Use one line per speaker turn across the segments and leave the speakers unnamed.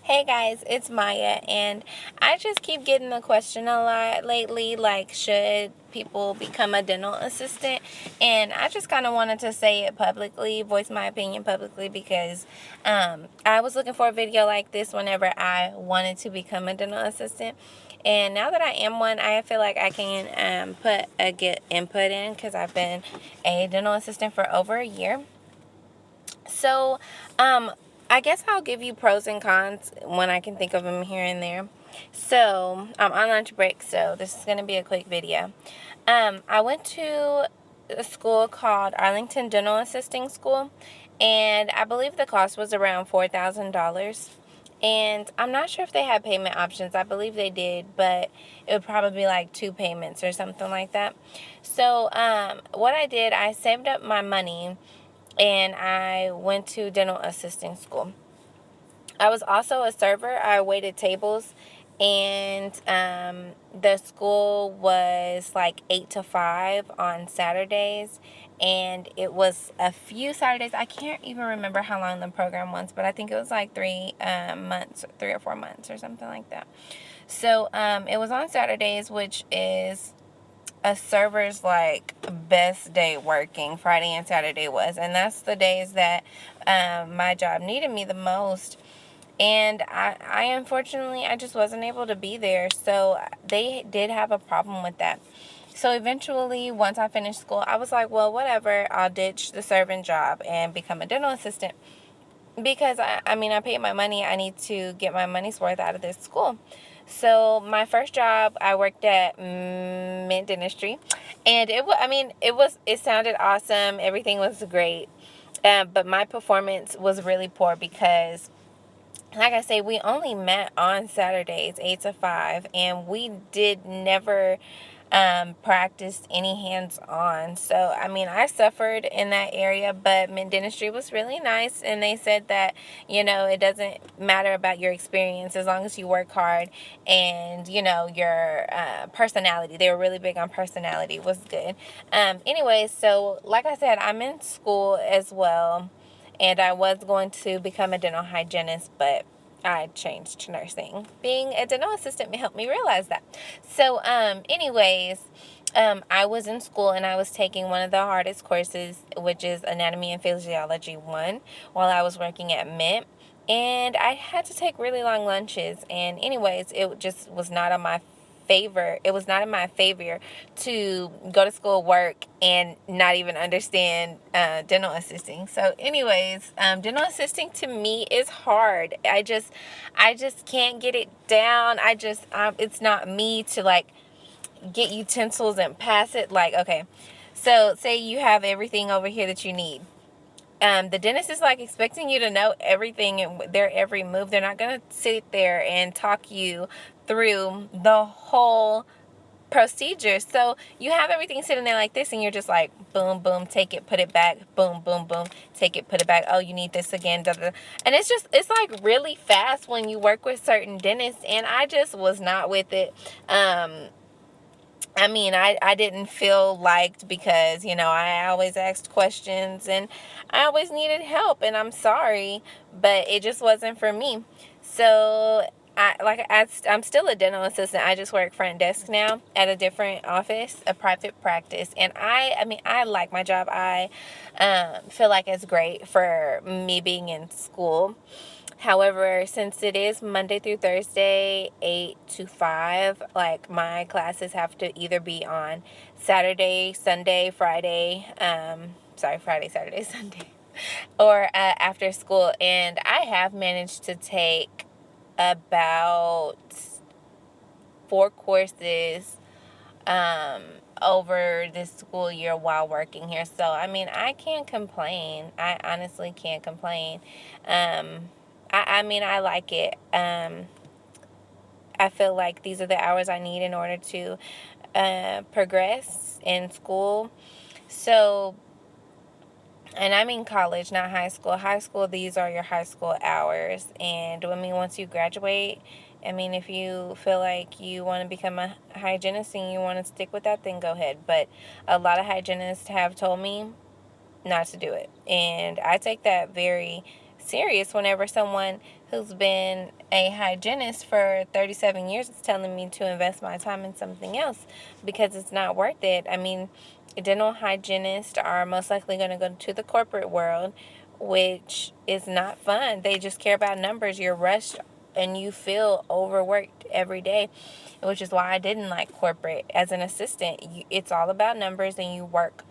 Hey guys, it's Maya, and I just keep getting the question a lot lately, like, should people become a dental assistant? And I just kind of wanted to say it publicly, voice my opinion publicly, because I was looking for a video like this whenever I wanted to become a dental assistant. And now that I am one, I feel like I can put a good input in, because I've been a dental assistant for over a year. So, I guess I'll give you pros and cons when I can think of them here and there. So, I'm on lunch break, so this is going to be a quick video. I went to a school called Arlington Dental Assisting School, and I believe the cost was around $4,000. And I'm not sure if they had payment options. I believe they did, but it would probably be like 2 payments or something like that. So, what I did, I saved up my money and I went to dental assisting school. I was also a server. I waited tables, and the school was like 8 to 5 on Saturdays, and it was a few Saturdays. I can't even remember how long the program was, but I think it was like 3 months, 3 or 4 months, or something like that. So it was on Saturdays, which is a server's like best day working. Friday and Saturday was, and that's the days that my job needed me the most. And I unfortunately, I just wasn't able to be there, so they did have a problem with that. So eventually, once I finished school, I was like, well, whatever, I'll ditch the serving job and become a dental assistant, because I paid my money. I need to get my money's worth out of this school. So my first job, I worked at Mint Dentistry, and it sounded awesome. Everything was great, but my performance was really poor because, like I say, we only met on Saturdays, 8 to 5, and we did never practiced any hands-on. So, I suffered in that area, but Mint Dentistry was really nice, and they said that, it doesn't matter about your experience as long as you work hard and, your personality. They were really big on personality, was good. Anyways, so like I said, I'm in school as well, and I was going to become a dental hygienist, but I changed to nursing. Being a dental assistant helped me realize that. So, I was in school and I was taking one of the hardest courses, which is Anatomy and Physiology 1, while I was working at Mint. And I had to take really long lunches. And, anyways, it just was not on my favor. It was not in my favor to go to school, work, and not even understand dental assisting. So, anyways, dental assisting to me is hard. I just can't get it down. It's not me to like get utensils and pass it. Like, okay, so say you have everything over here that you need. The dentist is like expecting you to know everything and their every move. They're not going to sit there and talk you through the whole procedure. So you have everything sitting there like this, and you're just like, boom, boom, take it, put it back, boom, boom, boom, take it, put it back. Oh, you need this again, da, da. And it's like really fast when you work with certain dentists, and I just was not with it. I didn't feel liked because, I always asked questions and I always needed help, and I'm sorry, but it just wasn't for me. So, I'm still a dental assistant. I just work front desk now at a different office, a private practice, and I like my job. I feel like it's great for me being in school. However, since it is Monday through Thursday, 8 to 5, like my classes have to either be on Saturday, Sunday, Friday, Friday, Saturday, Sunday, or after school. And I have managed to take about 4 courses over this school year while working here. So, I can't complain. I honestly can't complain. I like it. I feel like these are the hours I need in order to progress in school. So, and I'm in college, not high school. High school, these are your high school hours. And once you graduate, if you feel like you want to become a hygienist and you want to stick with that, then go ahead. But a lot of hygienists have told me not to do it. And I take that very serious whenever someone who's been a hygienist for 37 years is telling me to invest my time in something else because it's not worth it. I mean, dental hygienists are most likely going to go to the corporate world, which is not fun. They just care about numbers. You're rushed and you feel overworked every day, which is why I didn't like corporate. As an assistant, it's all about numbers and you work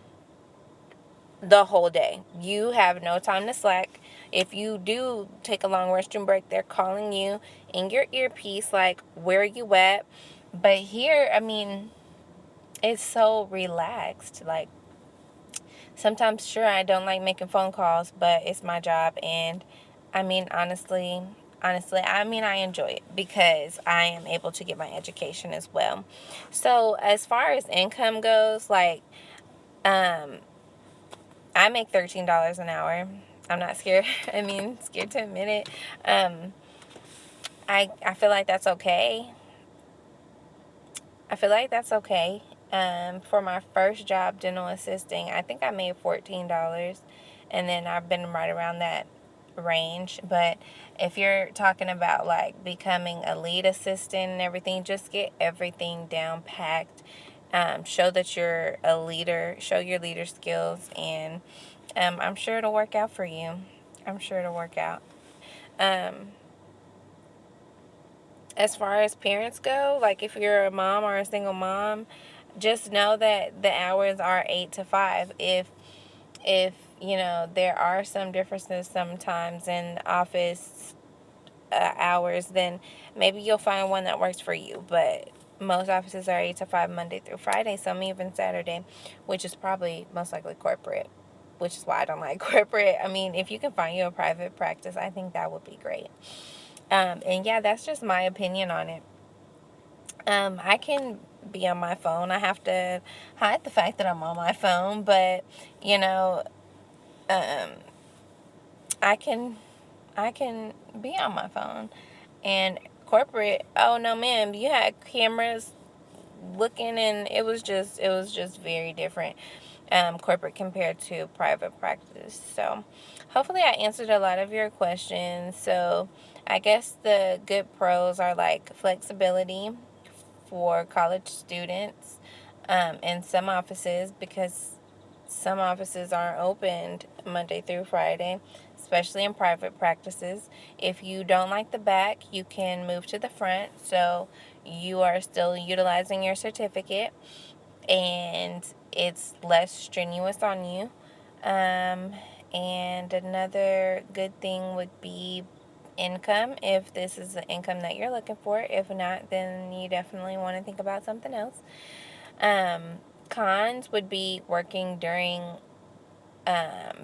the whole day. You have no time to slack. If you do take a long restroom break, they're calling you in your earpiece, like, where are you at? But here, I mean, it's so relaxed. Like, sometimes, sure, I don't like making phone calls, but it's my job. And I mean, honestly, I mean, I enjoy it because I am able to get my education as well. So as far as income goes, like, um, I make $13 an hour. I'm not scared. I mean, scared to admit it. I feel like that's okay. I feel like that's okay. For my first job, dental assisting, I think I made $14, and then I've been right around that range. But if you're talking about like becoming a lead assistant and everything, just get everything down packed. Show that you're a leader. Show your leader skills, and I'm sure it'll work out for you. I'm sure it'll work out. Um, as far as parents go, like if you're a mom or a single mom, just know that the hours are 8 to 5. If you know, there are some differences sometimes in office hours, then maybe you'll find one that works for you. But most offices are 8 to 5 Monday through Friday, some even Saturday, which is probably most likely corporate, which is why I don't like corporate. I mean, if you can find you a private practice, I think that would be great. And yeah, that's just my opinion on it. I can be on my phone. I have to hide the fact that I'm on my phone, but you know, um, I can I can be on my phone. And corporate, oh no, ma'am, you had cameras looking, and it was just very different. Corporate compared to private practice. So hopefully I answered a lot of your questions. So I guess the good pros are like flexibility for college students in some offices, because some offices aren't opened Monday through Friday, especially in private practices. If you don't like the back, you can move to the front, so you are still utilizing your certificate and it's less strenuous on you. Um, and another good thing would be income, if this is the income that you're looking for. If not, then you definitely want to think about something else. Um, Cons would be working during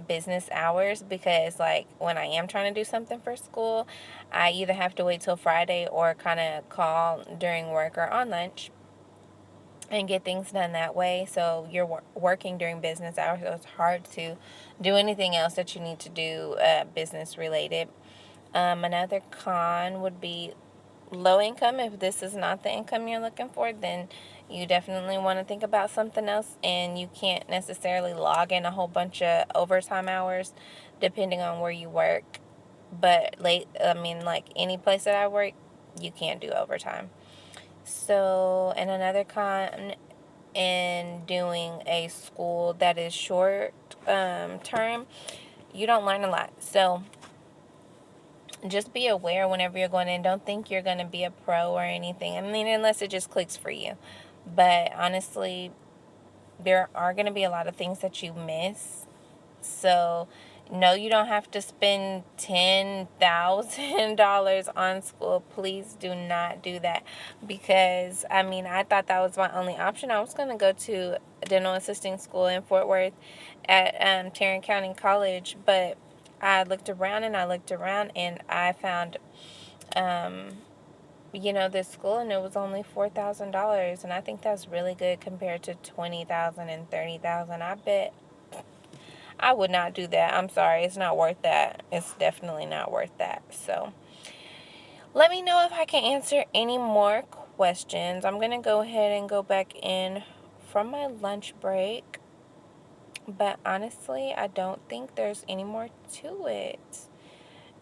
business hours, because like when I am trying to do something for school, I either have to wait till Friday or kind of call during work or on lunch and get things done that way. So you're working during business hours, so it's hard to do anything else that you need to do business related. Another con would be low income. If this is not the income you're looking for, then you definitely want to think about something else, and you can't necessarily log in a whole bunch of overtime hours depending on where you work. But I mean, like any place that I work, you can't do overtime. So, and another con in doing a school that is short term, you don't learn a lot. So just be aware whenever you're going in. Don't think you're going to be a pro or anything. I mean, unless it just clicks for you. But honestly, there are going to be a lot of things that you miss. So, no, you don't have to spend $10,000 on school. Please do not do that. Because, I mean, I thought that was my only option. I was going to go to dental assisting school in Fort Worth at Tarrant County College. But I looked around and I looked around and I found, this school, and it was only $4,000. And I think that's really good compared to $20,000 and $30,000. I bet I would not do that. I'm sorry. It's not worth that. It's definitely not worth that. So let me know if I can answer any more questions. I'm going to go ahead and go back in from my lunch break. But honestly, I don't think there's any more to it.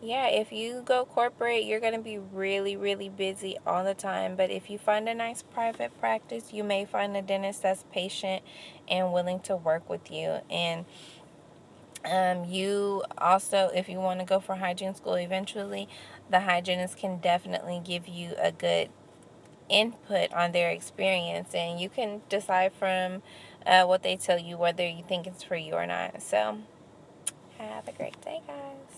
Yeah, if you go corporate, you're going to be really, really busy all the time. But if you find a nice private practice, you may find a dentist that's patient and willing to work with you. And you also, if you want to go for hygiene school eventually, the hygienist can definitely give you a good input on their experience, and you can decide from what they tell you whether you think it's for you or not. So, have a great day, guys.